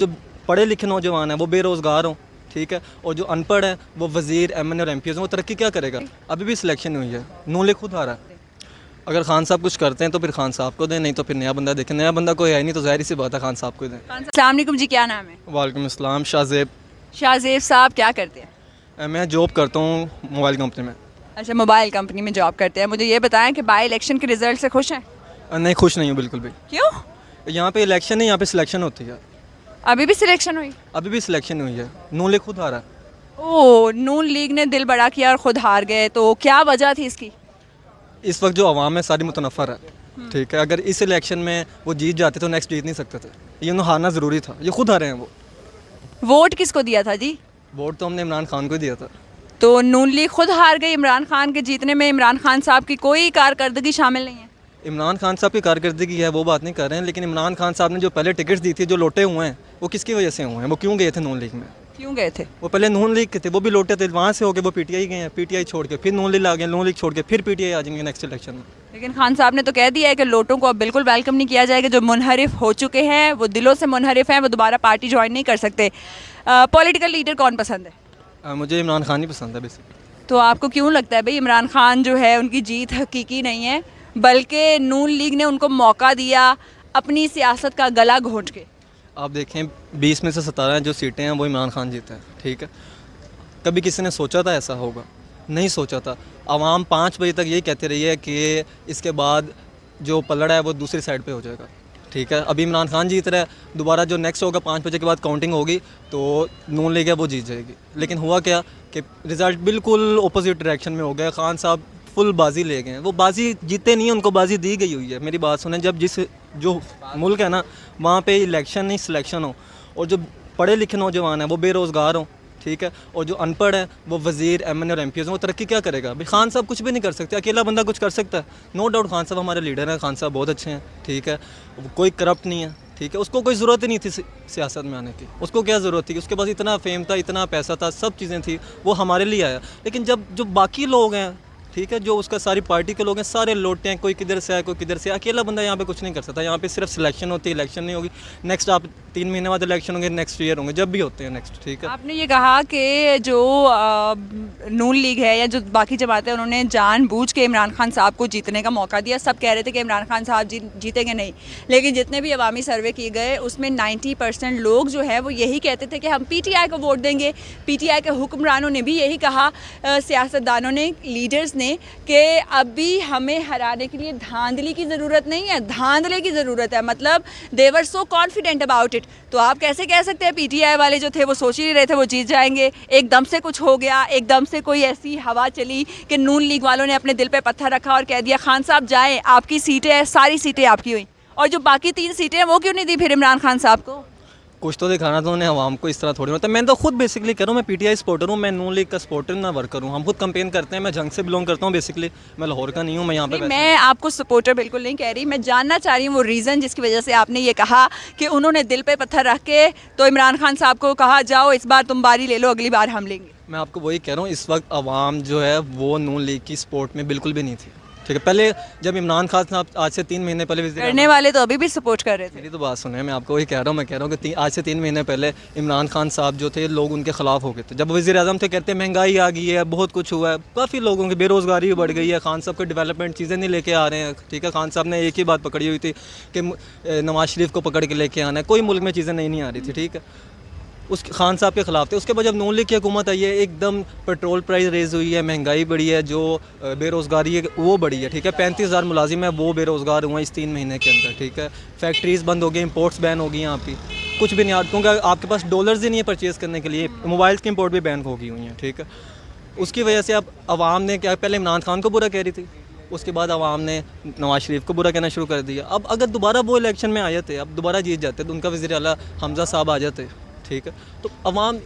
जो पढ़े लिखे नौजवान हैं वो बेरोज़गार हों, ठीक है, और जो अनपढ़ हैं वो वज़ीर, एमएनए और एमपीज़ हैं, वो तरक्की क्या करेगा? अभी भी सिलेक्शन हुई है, नून लीग खुद आ रहा है। अगर खान साहब कुछ करते हैं तो फिर खान साहब को दें, नहीं तो फिर नया बंदा देखें। नया बंदा कोई है नहीं तो ज़ाहिर सी बात है खान साहब को दें। अस्सलाम वालेकुम जी, क्या नाम है? वालेकुम अस्सलाम। शाहज़ेब। शाहज़ेब साहब क्या करते हैं? मैं जॉब करता हूँ मोबाइल कंपनी में। अच्छा, मोबाइल कंपनी में जॉब करते हैं। मुझे ये बताएं कि बाई इलेक्शन के रिजल्ट से खुश हैं? नहीं, खुश नहीं हूँ बिल्कुल भी। क्यों? यहाँ पे इलेक्शन नहीं, यहाँ पे सिलेक्शन होती है। अभी भी सिलेक्शन हुई? अभी भी सिलेक्शन हुई है, नून लीग खुद आ रहा है। ओह, नून लीग ने दिल बड़ा किया और खुद हार गए, तो क्या वजह थी इसकी? इस वक्त जो आवाम है सारी मुतनफ़र है, ठीक है। अगर इस इलेक्शन में वो जीत जाते तो नेक्स्ट जीत नहीं सकते थे। ये उन्हें हारना ज़रूरी था, ये खुद हारे हैं वो। वोट किसको दिया था जी? वोट तो हमने इमरान खान को ही दिया था। तो नून लीग खुद हार गई। इमरान खान के जीतने में इमरान खान साहब की कोई कारकर्दगी शामिल नहीं है? इमरान खान साहब की कारकर्दगी है वो बात नहीं कर रहे हैं, लेकिन इमरान खान साहब ने जो पहले टिकट्स दी थी, जो लोटे हुए हैं, वो किसकी वजह से हुए हैं? वो क्यों गए थे नून लीग में? क्यों गए थे? वो पहले नून लीग के थे, वो भी लोटे थे, वहाँ से होके वो पीटीआई गए हैं, पीटीआई छोड़ के फिर नून लीग आ गए, नून लीग छोड़ के फिर पीटीआई आ जाएंगे नेक्स्ट इलेक्शन में। लेकिन खान साहब ने तो कह दिया है कि लोटों को अब बिल्कुल वेलकम नहीं किया जाएगा। जो मुनहरिफ हो चुके हैं, वो दिलों से मुनहरिफ हैं, वो दोबारा पार्टी ज्वाइन नहीं कर सकते। पॉलिटिकल लीडर कौन पसंद है? मुझे इमरान खान ही पसंद है बेसिकली। तो आपको क्यों लगता है भाई इमरान खान जो है उनकी जीत हकीकी नहीं है, बल्कि नून लीग ने उनको मौका दिया अपनी सियासत का गला घोंट के? आप देखें 20 में से 17 जो सीटें हैं वो इमरान खान जीते हैं, ठीक है। कभी किसी ने सोचा था ऐसा होगा? नहीं सोचा था। आवाम 5 बजे तक यही कहते रही है कि इसके बाद जो पलड़ा है वो दूसरी साइड पे हो जाएगा, ठीक है। अभी इमरान खान जीत रहा है, दोबारा जो नेक्स्ट होगा 5 बजे के बाद काउंटिंग होगी तो नून लीग है वो जीत जाएगी। लेकिन हुआ क्या कि रिज़ल्ट बिल्कुल ऑपोजिट डायरेक्शन में हो गया। खान साहब फुल बाजी ले गए हैं, वो बाजी जीते नहीं, उनको बाजी दी गई हुई है। मेरी बात सुने, जब जिस जो मुल्क है ना वहाँ पे इलेक्शन नहीं सिलेक्शन हो, और जो पढ़े लिखे नौजवान हैं वो बेरोज़गार हों, ठीक है, और जो अनपढ़ है वो वज़ीर, एमएनए और एमपीज़ हैं, वो तरक्की क्या करेगा? भाई खान साहब कुछ भी नहीं कर सकते, अकेला बंदा कुछ कर सकता है? नो डाउट खान साहब हमारे लीडर हैं, खान साहब बहुत अच्छे हैं, ठीक है, कोई करप्ट नहीं है, ठीक है। उसको कोई ज़रूरत ही नहीं थी सियासत में आने की। उसको क्या ज़रूरत थी? उसके पास इतना फेम था, इतना पैसा था, सब चीज़ें थी, वो हमारे लिए आया। लेकिन जब जो बाकी लोग हैं, ठीक है, जो उसका सारी पार्टी के लोग हैं, सारे लौटे हैं, कोई किधर से आए, कोई किधर से, अकेला बंदा यहाँ पे कुछ नहीं कर सकता। यहाँ पे सिर्फ सिलेक्शन होती है, इलेक्शन नहीं होगी। नेक्स्ट आप 3 महीने बाद इलेक्शन होंगे, नेक्स्ट ईयर होंगे, जब भी होते हैं नेक्स्ट, ठीक है। आपने ये कहा कि जो नून लीग है या जो बाकी जमातें, उन्होंने जानबूझ के इमरान खान साहब को जीतने का मौका दिया। सब कह रहे थे कि इमरान खान साहब जीतेंगे नहीं, लेकिन जितने भी अवामी सर्वे किए गए उसमें 90% लोग जो है वो यही कहते थे कि हम पीटीआई को वोट देंगे। पीटीआई के हुक्मरानों ने भी यही कहा, सियासतदानों ने, लीडर्स ने, कि अभी हमें हराने के लिए धांधली की ज़रूरत नहीं है, धांधले की ज़रूरत है। मतलब दे वर सो कॉन्फिडेंट अबाउट इट। तो आप कैसे कह सकते हैं पीटीआई वाले जो थे वो सोच ही नहीं रहे थे वो जीत जाएंगे? एकदम से कुछ हो गया, एकदम से कोई ऐसी हवा चली कि नून लीग वालों ने अपने दिल पे पत्थर रखा और कह दिया खान साहब जाएं, आपकी सीटें हैं, सारी सीटें आपकी हुई। और जो बाकी 3 सीटें हैं वो क्यों नहीं दी फिर इमरान खान साहब को? कुछ तो दिखाना तो उन्हें आवाम को, इस तरह थोड़ी होता है। मैं तो खुद बेसिकली कह रहा हूँ, मैं पीटीआई सपोर्टर हूँ, मैं नून लीग का सपोर्टर ना वर्कर हूँ। हम खुद कंपेन करते हैं, मैं जंग से बिलोंग करता हूँ बेसिकली, मैं लाहौर का नहीं हूँ, मैं यहाँ पे। मैं आपको सपोर्टर बिल्कुल नहीं कह रही, मैं जानना चाह रही हूँ वो रीज़न जिसकी वजह से आपने ये कहा कि उन्होंने दिल पे पत्थर रख के तो इमरान खान साहब को कहा जाओ इस बार तुम बारी ले लो, अगली बार हम लेंगे। मैं आपको वही कह रहा हूँ, इस वक्त आवाम जो है वो नून लीग की सपोर्ट में बिल्कुल भी नहीं थी, ठीक है। पहले जब इमरान खान साहब आज से 3 महीने पहले करने वाले तो अभी भी सपोर्ट कर रहे थे। मेरी तो बात सुने, मैं आपको वही कह रहा हूँ, मैं कह रहा हूँ कि आज से 3 महीने पहले इमरान खान साहब जो थे, लोग उनके खिलाफ हो गए थे। जब वज़ीर आज़म थे कहते महंगाई आ गई है, बहुत कुछ हुआ है, काफ़ी लोगों की बेरोज़गारी भी बढ़ गई है, खान साहब के डेवलपमेंट चीज़ें नहीं लेके आ रहे हैं, ठीक है। खान साहब ने एक ही बात पकड़ी हुई थी कि नवाज शरीफ को पकड़ के लेके आना है, कोई मुल्क में चीज़ें नहीं आ रही थी, ठीक है। उस खान साहब के ख़िलाफ़ थे। उसके बाद जब नून लीग की हुकूमत आई है, एकदम पेट्रोल प्राइस रेज़ हुई है, महंगाई बढ़ी है, जो बेरोज़गारी है वो बढ़ी है, ठीक है। 35,000 मुलाजिम है वो बेरोज़गार हुए हैं इस 3 महीने के अंदर, ठीक है। फैक्ट्रीज़ बंद हो गई, इंपोर्ट्स बैन हो गई यहाँ पे, कुछ भी नहीं आ, क्योंकि आपके पास डॉलर्स ही नहीं है परचेज़ करने के लिए, मोबाइल्स की इंपोर्ट भी बैन हो गई हुई हैं, ठीक है। उसकी वजह से अब आवाम ने क्या, पहले इमरान खान को बुरा कह रही थी, उसके बाद आवाम ने नवाज शरीफ को बुरा कहना शुरू कर दिया। अब अगर दोबारा वो इलेक्शन में आ जाते, अब दोबारा जीत जाते तो उनका वज़ीर आला हमज़ा साहब आ जाते, ठीक है। तो अवाम,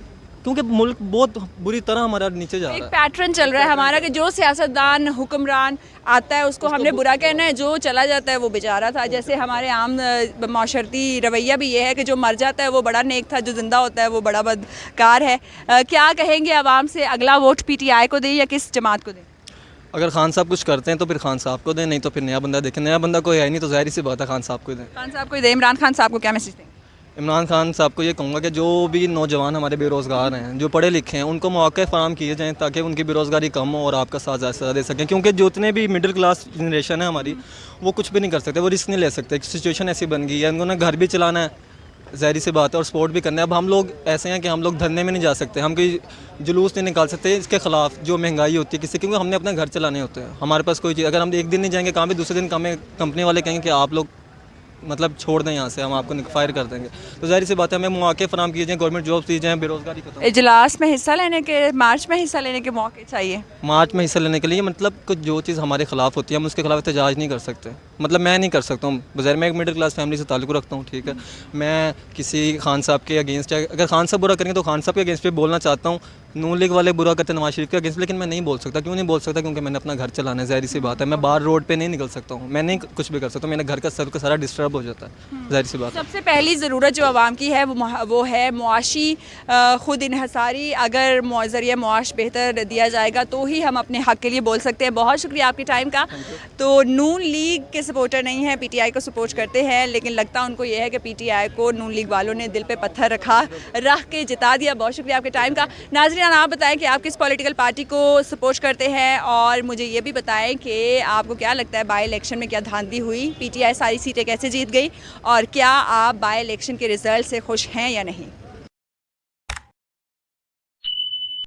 क्योंकि मुल्क बहुत बुरी तरह हमारा नीचे जा रहा है। एक पैटर्न चल रहा है हमारा कि जो सियासतदान हुक्मरान आता है उसको हमने बुरा कहना है, जो चला जाता है वो बेचारा था। जैसे हमारे आम माशरती रवैया भी ये है कि जो मर जाता है वो बड़ा नेक था, जो ज़िंदा होता है वो बड़ा बदकार है। क्या कहेंगे आवाम से, अगला वोट पीटीआई को दें या किस जमात को दें? अगर खान साहब कुछ करते हैं तो फिर खान साहब को दें, नहीं तो फिर नया बंदा देखें। नया बंदा कोई है नहीं तो ज़ाहिर सी बात है खान साहब को दें। खान साहब को दें। इमरान खान साहब को क्या मैसेज दें? इमरान खान साहब को ये कहूँगा कि जो भी नौजवान हमारे बेरोज़गार हैं, जो पढ़े लिखे हैं, उनको मौके फ़राहम किए जाएँ ताकि उनकी बेरोज़गारी कम हो और आपका साथ ज़्यादा दे सकें। क्योंकि जितने भी मिडिल क्लास जनरेशन है हमारी, वो कुछ भी नहीं कर सकते, वो रिस्क नहीं ले सकते। सिचुएशन ऐसी बन गई है, उनको ना घर भी चलाना है, ज़ाहिर सी बात है, और स्पोर्ट भी करना है। अब हम लोग ऐसे हैं कि हम लोग धरने में नहीं जा सकते, हम कोई जुलूस नहीं निकाल सकते इसके ख़िलाफ़ जो महंगाई होती है किसी, क्योंकि हमने अपने घर चलाने होते हैं। हमारे पास कोई चीज़, अगर हम एक दिन नहीं जाएंगे काम पे, दूसरे दिन हमें कंपनी वाले कहेंगे कि आप लोग मतलब छोड़ दें यहाँ से, हम आपको फायर कर देंगे। तो ज़ाहिर सी बात है, हमें मौके फ़राहम किए जाएँ, गवर्नमेंट जॉब्स दी जाएँ, बेरोज़गारी खत्म। इजलास में हिस्सा लेने के, मार्च में हिस्सा लेने के मौके चाहिए। मार्च में हिस्सा लेने के लिए मतलब कुछ जो चीज़ हमारे ख़िलाफ़ होती है हम उसके खिलाफ एहतजाज नहीं कर सकते। मतलब मैं नहीं कर सकता हूँ, बज़ाहिर मैं एक मिडिल क्लास फैमिली से ताल्लुक़ रखता हूँ, ठीक है। मैं किसी खान साहब के अगेंस्ट, अगर खान साहब बुरा करेंगे तो खान साहब के अगेंस्ट पे बोलना चाहता हूँ। नून लीग वाले बुरा करते हैं नवाज शरीफ के अगेंस्ट, लेकिन मैं नहीं बोल सकता। क्यों नहीं बोल सकता? क्योंकि मैंने अपना घर चलाना है, ज़ाहिर सी बात है। मैं बाहर रोड पे नहीं निकल सकता हूँ, मैं नहीं कुछ भी कर सकता हूँ, मेरे घर का सब का सारा डिस्टर्ब हो जाता है, ज़ाहिर सी बात है। सबसे पहली ज़रूरत जो आवाम की है वो है मुआशी ख़ुद इन्हसारी। अगर ज़रिए मुआश बेहतर दिया जाएगा तो ही हम अपने हक़ के लिए बोल सकते हैं। बहुत शुक्रिया आपके टाइम का। तो नून लीग के सपोर्टर नहीं है, पीटीआई को सपोर्ट करते हैं, लेकिन लगता उनको ये है कि पीटीआई को नून लीग वालों ने दिल पे पत्थर रख के जिता दिया। बहुत शुक्रिया आपके टाइम का। नाज़रीन, आप बताएं कि आप किस पॉलिटिकल पार्टी को सपोर्ट करते हैं, और मुझे ये भी बताएं कि आपको क्या लगता है बाई इलेक्शन में क्या धांधली हुई, पीटीआई सारी सीटें कैसे जीत गई, और क्या आप बाई इलेक्शन के रिज़ल्ट से खुश हैं या नहीं।